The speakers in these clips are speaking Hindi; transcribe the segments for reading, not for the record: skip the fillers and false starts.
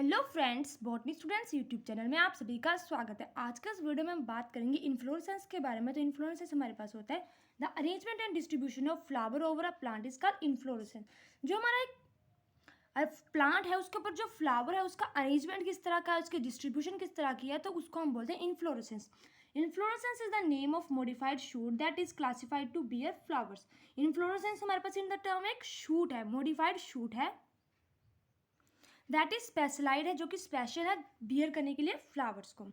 Hello friends, botany students YouTube channel में आप सभी का स्वागत है। आज का इस वीडियो में हम बात करेंगे इन्फ्लोरेसेंस के बारे में। तो इन्फ्लोरेसेंस हमारे पास होता है the arrangement and distribution of flower over a plant is called inflorescence. जो हमारा एक प्लांट है उसके ऊपर जो फ्लावर है उसका अरेंजमेंट किस तरह का है, उसकी डिस्ट्रीब्यूशन किस तरह की है, तो उसको हम बोलते हैं inflorescence. Inflorescence is the name of modified shoot that is classified to bear flowers. Inflorescence हमारे पास इन द टर्म एक शूट है, मॉडिफाइड शूट है दैट इज स्पेशलाइड है, जो कि स्पेशल है बियर करने के लिए फ्लावर्स को।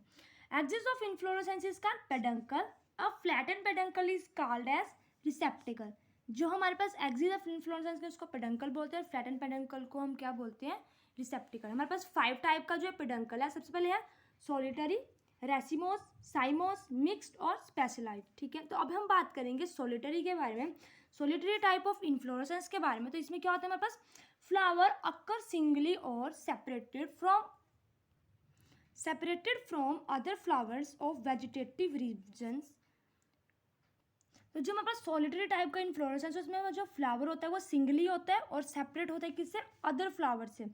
Axis of inflorescence is called peduncle. A flattened peduncle is called as receptacle. जो हमारे पास एक्सिस ऑफ इन्फ्लोरेसेंस है उसको पेडंकल बोलते हैं, फ्लैटेंड पेडंकल को हम क्या बोलते हैं, रिसेप्टिकल। हमारे पास 5 टाइप का जो है पेडंकल है। सबसे पहले है सोलिटरी, रेसिमोस, साइमोस, मिक्स्ड और स्पेशलाइड। ठीक है, तो अब हम बात करेंगे सोलिटरी के बारे में, सोलिटरी टाइप ऑफ इन्फ्लोरेसेंस के बारे में। तो इसमें क्या होता है, हमारे पास फ्लावर अकर सिंगली और separated from other flowers of vegetative regions. तो जो हमारे पास सोलिटरी टाइप का इन्फ्लोरेसेंस है उसमें जो फ्लावर होता है वो सिंगली होता है और सेपरेट होता है किससे, अदर फ्लावर से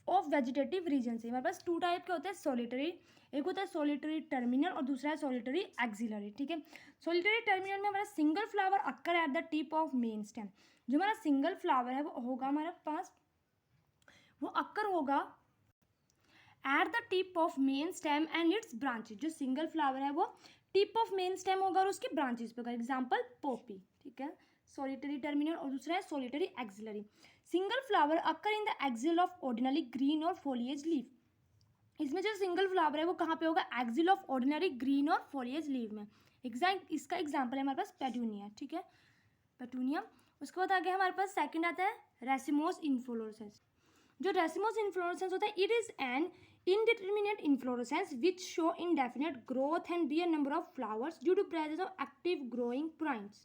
ऑफ वेजिटेटिव रीजन से। हमारे पास 2 टाइप के होते हैं सोलिटरी, एक होता है सोलिटरी टर्मिनल और दूसरा है सोलिटरी एक्सिलरी। ठीक है, सोलिटरी टर्मिनल में हमारा single flower occur at the tip of main stem. जो हमारा सिंगल फ्लावर है वो होगा हमारे पास, वो अक्कर होगा at the tip of main stem and it's branches. जो सिंगल फ्लावर है वो टिप ऑफ मेन स्टेम होगा और उसके ब्रांचेस पे होगा। एग्जाम्पल पोपी। ठीक है, सोलिटरी टर्मिनल और दूसरा है solitary axillary. Single flower occur in the axil of ordinary green और फोलिएज लीफ। इसमें जो सिंगल फ्लावर है वो कहाँ पे होगा, एक्सिल ऑफ ऑर्डिनरी ग्रीन और फोलिएज लीफ में। इसका एग्जाम्पल है हमारे पास पेटूनिया। ठीक है, पेटूनिया। उसके बाद आगे हमारे पास सेकंड आता है रेसिमोस इन्फ्लोरेसेंस। जो रेसिमोस इन्फ्लोरेसेंस होता है, it is N indeterminate inflorescence which show indefinite growth and bear number of flowers due to presence of active growing points।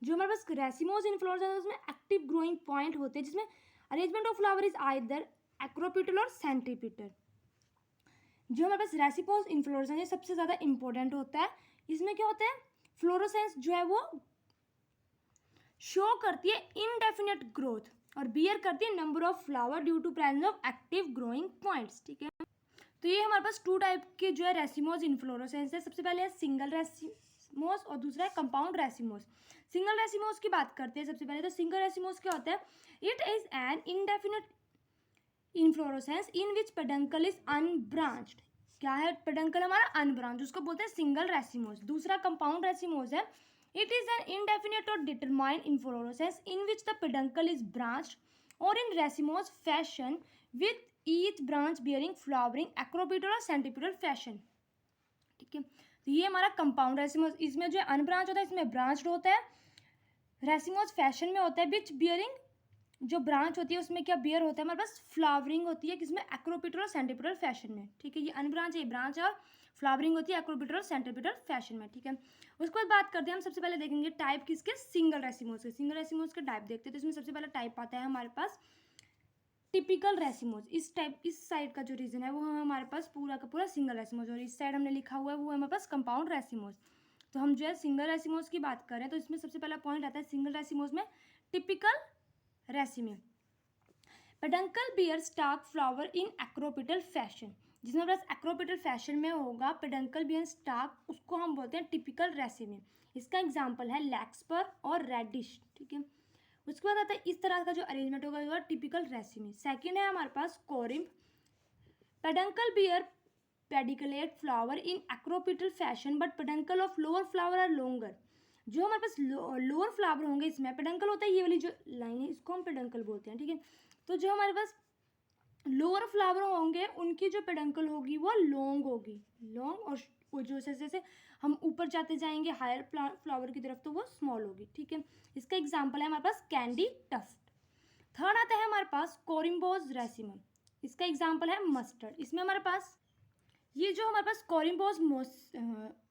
जो हमारे पास रेसिमोस इन्फ्लोरेसेंस है उसमें एक्टिव ग्रोइंग पॉइंट होते हैं जिसमें arrangement of flower is either acropetal और सेंट्रीपिटल। जो हमारे पास रेसिमोस इन्फ्लोरेसेंस है सबसे ज़्यादा इंपॉर्टेंट होता है। इसमें क्या होता है, फ्लोरोसेंस जो है वो शो करती है इनडेफिनेट ग्रोथ और बियर करती है number of flower due to presence of active growing points. ठीक है, तो ये हमारे पास 2 टाइप के जो है रेसिमोस इन्फ्लोरेसेंस है। सबसे पहले है सिंगल रेसिमोस और दूसरा है कंपाउंड रेसिमोस। सिंगल रेसिमोस की बात करते हैं सबसे पहले। तो सिंगल रेसिमोस क्या होता है, it is an indefinite inflorescence in which peduncle is unbranched. क्या है पेडंकल हमारा, अनब्रांच, उसको बोलते हैं सिंगल रेसिमोस। दूसरा कंपाउंड रेसिमोस है, इट इज एन इनडेफिनेट और determined inflorescence in which the peduncle is branched और in racemose fashion with each branch bearing flowering acropetal और सेंट्रीपिटल फैशन। ठीक है, तो ये हमारा कंपाउंड रेसिमोस। इसमें जो अनब्रांच होता है इसमें ब्रांच्ड होता है, रेसिमोस फैशन में होता है विच बियरिंग, जो ब्रांच होती है उसमें क्या बियर होता है हमारे पास, फ्लावरिंग होती है किसमें, एक्रोपिटल और सेंट्रीपिटल फैशन में। ठीक है, ये अनब्रांच है, ये ब्रांच है, और फ्लावरिंग होती है एक्रोपिटल और सेंट्रीपिटल फैशन में। ठीक है, उसके बाद बात करते हैं हम सबसे पहले देखेंगे टाइप किसके, सिंगल रेसिमोस के। सिंगल रेसिमोस के टाइप देखते हैं। तो इसमें सबसे पहला टाइप आता है हमारे पास टिपिकल रेसिमोस। इस साइड का जो रीजन है वो हमारे पास पूरा का पूरा सिंगल रेसिमोस, और इस साइड हमने लिखा हुआ है वो हमारे पास कंपाउंड रेसिमोस। तो हम जो है सिंगल रेसिमोस की बात करें तो इसमें सबसे पहला पॉइंट आता है सिंगल रेसिमोस में typical raceme. Peduncle bear stalk flower in acropetal fashion. जिसमें बस एक्रोपिटल फैशन में होगा पेडंकल बियर स्टाक, उसको हम बोलते हैं टिपिकल रेसिमे। इसका एग्जाम्पल है लैक्सपर और रेडिश। ठीक है, उसके बाद आता है इस तरह का जो अरेंजमेंट होगा टिपिकल रेसिमे। सेकंड है हमारे पास corymb. Peduncle bear pediculate flower in acropetal fashion but peduncle of lower flower are longer. जो हमारे पास लोअर फ्लावर होंगे इसमें पेडंकल होता है, ये वाली जो लाइन है इसको हम पेडंकल बोलते हैं। ठीक है, तो जो हमारे पास लोअर फ्लावर होंगे उनकी जो पेडंकल होगी वो लॉन्ग होगी, लॉन्ग, और वो जो जैसे जैसे हम ऊपर जाते जाएंगे हायर फ्लावर की तरफ तो वो स्मॉल होगी। ठीक है, इसका एग्जाम्पल है हमारे पास कैंडी टफ्ट। थर्ड आता है हमारे पास कोरिम्बोज रेसिमम। इसका एग्जाम्पल है मस्टर्ड। इसमें हमारे पास ये जो हमारे पास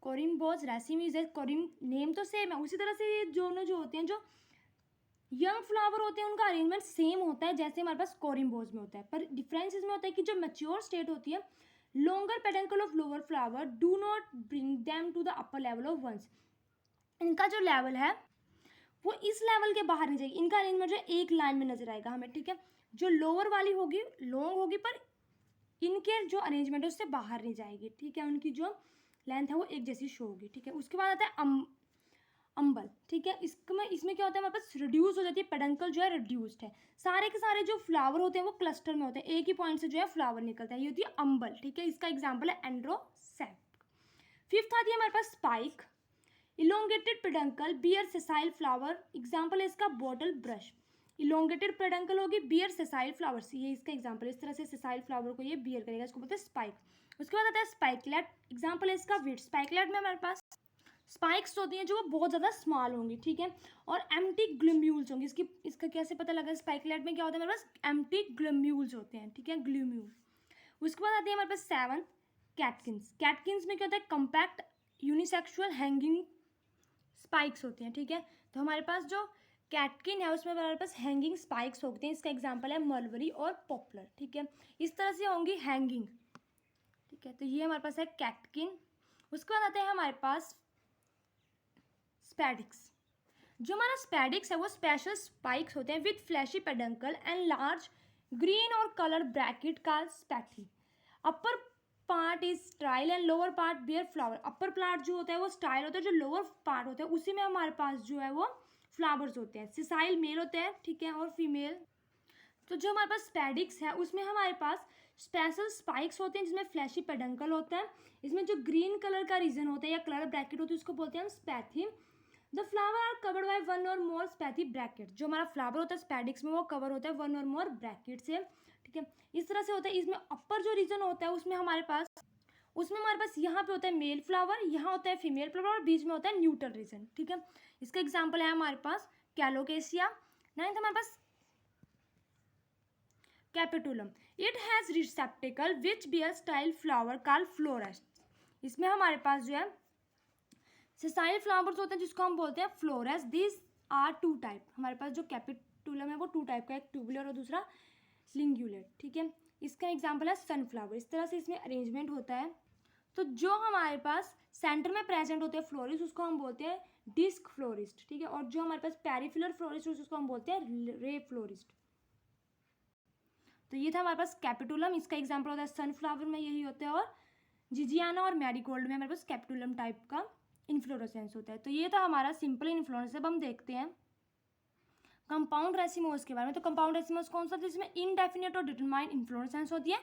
कोरिम्बोज रेसिमीज है, कोरिम नेम तो सेम है, उसी तरह से ये दोनों जो होते हैं जो यंग फ्लावर होते हैं उनका अरेंजमेंट सेम होता है जैसे हमारे पास कोरिम्बोज में होता है, पर डिफरेंस इसमें होता है कि जो मैच्योर स्टेट होती है, longer peduncle of lower flower do not bring them to the upper level of ones. इनका जो लेवल है वो इस लेवल के बाहर नहीं जाएगी, इनका अरेंजमेंट जो एक लाइन में नजर आएगा हमें। ठीक है, जो लोअर वाली होगी लॉन्ग होगी पर इनके जो अरेंजमेंट है उससे बाहर नहीं जाएगी, ठीक है, उनकी जो लेंथ है वो एक जैसी शो होगी, ठीक है। उसके बाद आता है अम्बल, ठीक है। इसमें क्या होता है, हमारे पास रिड्यूस हो जाती है, पेडंकल जो है रिड्यूस्ड है। सारे के सारे जो फ्लावर होते हैं वो क्लस्टर में होते हैं, एक ही पॉइंट से जो है फ्लावर निकलता है, ये होती है अम्बल, ठीक है। इसका एग्जाम्पल है एंड्रोसेप। फिफ्थ आती है हमारे पास spike, elongated peduncle, bear sessile flower, example है इसका बॉटल ब्रश। इलोंगेटेड पेडंकल होगी, बियर सेसाइल फ्लावर्स, ये इसका एग्जाम्पल है, इस तरह से सेसाइल फ्लावर को ये बियर करेगा, इसको बोलते हैं स्पाइक। उसके बाद आता है स्पाइकलेट, एग्जाम्पल है इसका वीट। स्पाइकलेट में हमारे पास स्पाइक्स होती हैं जो वो बहुत ज़्यादा स्मॉल होंगी, ठीक है, और एम्प्टी ग्लूम्यूल्स होंगी। इसका कैसे पता लगा, स्पाइकलेट में क्या होता है हमारे पास एम्प्टी ग्लूम्यूल्स होते हैं, ठीक है, ग्लूम्यूल। उसके बाद आती है हमारे पास सेवन कैटकिन्स। कैटकिन्स में क्या होता है, कम्पैक्ट यूनिसेक्सुअल हैंगिंग स्पाइक्स होती हैं, ठीक है। तो हमारे पास जो कैटकिन है उसमें हमारे पास हैंगिंग स्पाइक्स होते हैं, इसका एग्जाम्पल है मलबरी और पॉपुलर, ठीक है, इस तरह से होंगी हैंगिंग, ठीक है। तो ये हमारे पास है कैटकिन। उसके बाद आते हैं हमारे पास स्पैडिक्स। जो हमारा स्पैडिक्स है वो स्पेशल स्पाइक्स होते हैं with fleshy peduncle and large green और कलर ब्रैकेट का spathe. Upper part is style and lower part bear flower. Upper part जो होता है वो स्टाइल होता है, जो लोअर पार्ट होता है उसी में हमारे पास जो है वो फ्लावर्स होते हैं। सिसाइल मेल होते हैं, ठीक है, और फीमेल। तो जो हमारे पास स्पैडिक्स है उसमें हमारे पास स्पेशल स्पाइक्स होते हैं जिसमें फ्लैशी पेडंकल होता है। इसमें जो ग्रीन कलर का रीजन होता है या कलर ब्रैकेट होती है उसको बोलते हैं हम spathe. The flower are covered by one or more स्पैथी bracket. जो हमारा फ्लावर होता है स्पैडिक्स में वो कवर होता है वन और मोर ब्रैकेट से, ठीक है, इस तरह से होता है। इसमें अपर जो रीजन होता है उसमें हमारे पास यहाँ पे होता है मेल फ्लावर, यहाँ होता है फीमेल फ्लावर और बीच में होता है न्यूट्रल रीजन, ठीक है। इसका एग्जाम्पल है हमारे पास कैलोकेसिया। नाइन्थ हमारे पास capitulum. It has receptacle which bear style flower called florets. इसमें हमारे पास जो है सेसाइल फ्लावर्स होते हैं जिसको हम बोलते हैं florets. This are two type. हमारे पास जो कैपिटुलम है वो टू टाइप का, एक ट्यूबुलर और दूसरा लिंग्यूलेट, ठीक है। इसका एग्जाम्पल है सनफ्लावर। इस तरह से इसमें अरेंजमेंट होता है। तो जो हमारे पास सेंटर में प्रेजेंट होते हैं फ्लोरिस्ट उसको हम बोलते हैं डिस्क फ्लोरिस्ट, ठीक है, और जो हमारे पास पेरिफिलर फ्लोरिस्ट उसको हम बोलते हैं रे फ्लोरिस्ट। तो ये था हमारे पास कैपिटुलम, इसका एग्जाम्पल होता है सनफ्लावर में यही होता है, और जिजियाना और मैरीगोल्ड में हमारे पास कैपिटुलम टाइप का इन्फ्लोरेसेंस होता है। तो ये था हमारा सिंपल इन्फ्लोरेंस। अब हम देखते हैं कंपाउंड रेसिमोस के बारे में। तो कंपाउंड रेसिमोस कौन सा था, जिसमें इनडेफिनेट और डिटरमाइंड इन्फ्लोरेसेंस होती है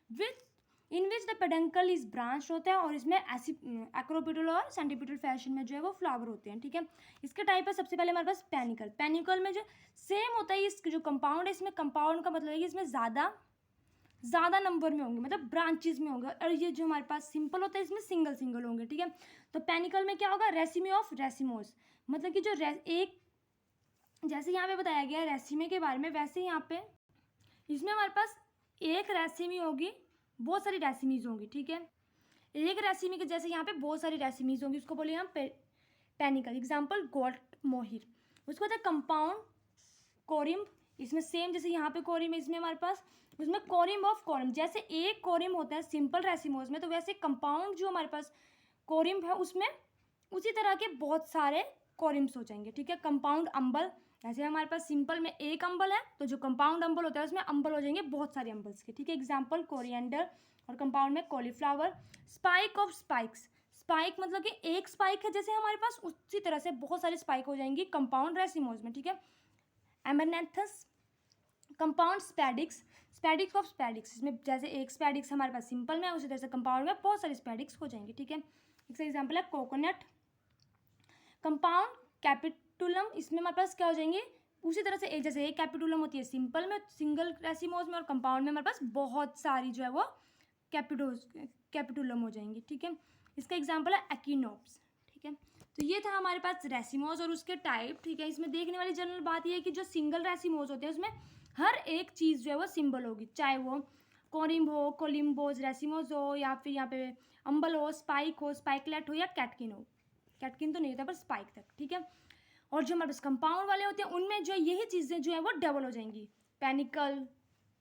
with in which the peduncle is branch होता है, और इसमें एक्रोपिटल और सेंटीपिटल फैशन में जो है वो फ्लावर होते हैं, ठीक है। इसके टाइप है सबसे पहले हमारे पास पेनिकल। पेनिकल में जो सेम होता है, इस जो कंपाउंड है इसमें कंपाउंड का मतलब है कि इसमें ज़्यादा नंबर में होंगे, मतलब ब्रांचेस में होंगे, और ये जो हमारे पास सिंपल होता है इसमें सिंगल सिंगल होंगे, ठीक है। तो पेनिकल में क्या होगा, रेसिमी ऑफ रेसिमोस, मतलब कि जो एक जैसे यहाँ पे बताया गया है रेसिमे के बारे में, वैसे यहाँ पे इसमें हमारे पास एक रेसिमी होगी, बहुत सारी रेसिमीज होंगी, ठीक है। एक रेसिमी के जैसे यहाँ पे बहुत सारी रेसिमीज होंगी, उसको बोलिए हम पेनिकल। एग्जाम्पल गोट मोहिर। उसके बाद कंपाउंड कोरिम्ब। इसमें सेम जैसे यहाँ पे कोरिम है, इसमें हमारे पास उसमें कोरिम ऑफ कोरिम। जैसे एक कोरिम होता है सिंपल रेसिमोस में, तो वैसे कंपाउंड जो हमारे पास कोरिम है उसमें उसी तरह के बहुत सारे कोरिम्स हो जाएंगे, ठीक है। कंपाउंड अम्बल, जैसे हमारे पास सिंपल में एक अम्बल है तो जो कंपाउंड अम्बल होता है उसमें अम्बल हो जाएंगे बहुत सारे अम्बल्स के, ठीक है। एग्जाम्पल कोरिएंडर, और कंपाउंड में cauliflower. Spike of spikes. Spike मतलब कि एक स्पाइक है जैसे हमारे पास उसी तरह से बहुत सारी स्पाइक हो जाएंगी कंपाउंड रेसिमोस में, ठीक है। Amaranthus. Compound spadix. Spadix of spadix, इसमें जैसे एक स्पैडिक्स हमारे पास सिंपल में है उसी तरह से कंपाउंड में बहुत सारे स्पैडिक्स हो जाएंगे, ठीक है। इसका एग्जाम्पल है कोकोनट। कंपाउंड कैपिटुलम, इसमें हमारे पास क्या हो जाएंगे उसी तरह से एक जैसे एक कैपिटुलम होती है सिंपल में सिंगल रेसिमोस में, और कंपाउंड में हमारे पास बहुत सारी जो है वो कैपिटुलम हो जाएंगी, ठीक है। इसका एग्जाम्पल है एक्िनोप्स, ठीक है। तो ये था हमारे पास रेसिमोस और उसके टाइप, ठीक है। इसमें देखने वाली जनरल बात ये है कि जो सिंगल रेसिमोस होते हैं उसमें हर एक चीज़ जो है वो सिंबल होगी, चाहे वो कोरिम्ब हो, कोलिम्बोज, रेसिमोस हो, या फिर यहाँ पे अम्बल हो, स्पाइक हो, स्पाइकलेट हो, या कैटकिन हो। कैटकिन तो नहीं होता पर स्पाइक तक, ठीक है। और जो हमारे पास कंपाउंड वाले होते हैं उनमें जो यही चीज़ें जो है वो डबल हो जाएंगी, पेनिकल,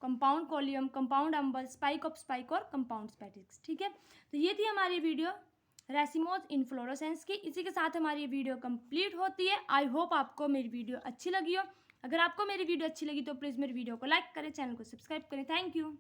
कंपाउंड कोलियम, कंपाउंड अम्बल, स्पाइक ऑफ स्पाइक और कंपाउंड स्पैटिक्स, ठीक है। तो ये थी हमारी वीडियो रेसिमोस इन्फ्लोरेसेंस की। इसी के साथ हमारी वीडियो कंप्लीट होती है। आई होप आपको मेरी वीडियो अच्छी लगी हो। अगर आपको मेरी वीडियो अच्छी लगी तो प्लीज़ मेरी वीडियो को लाइक करें, चैनल को सब्सक्राइब करें। Thank you.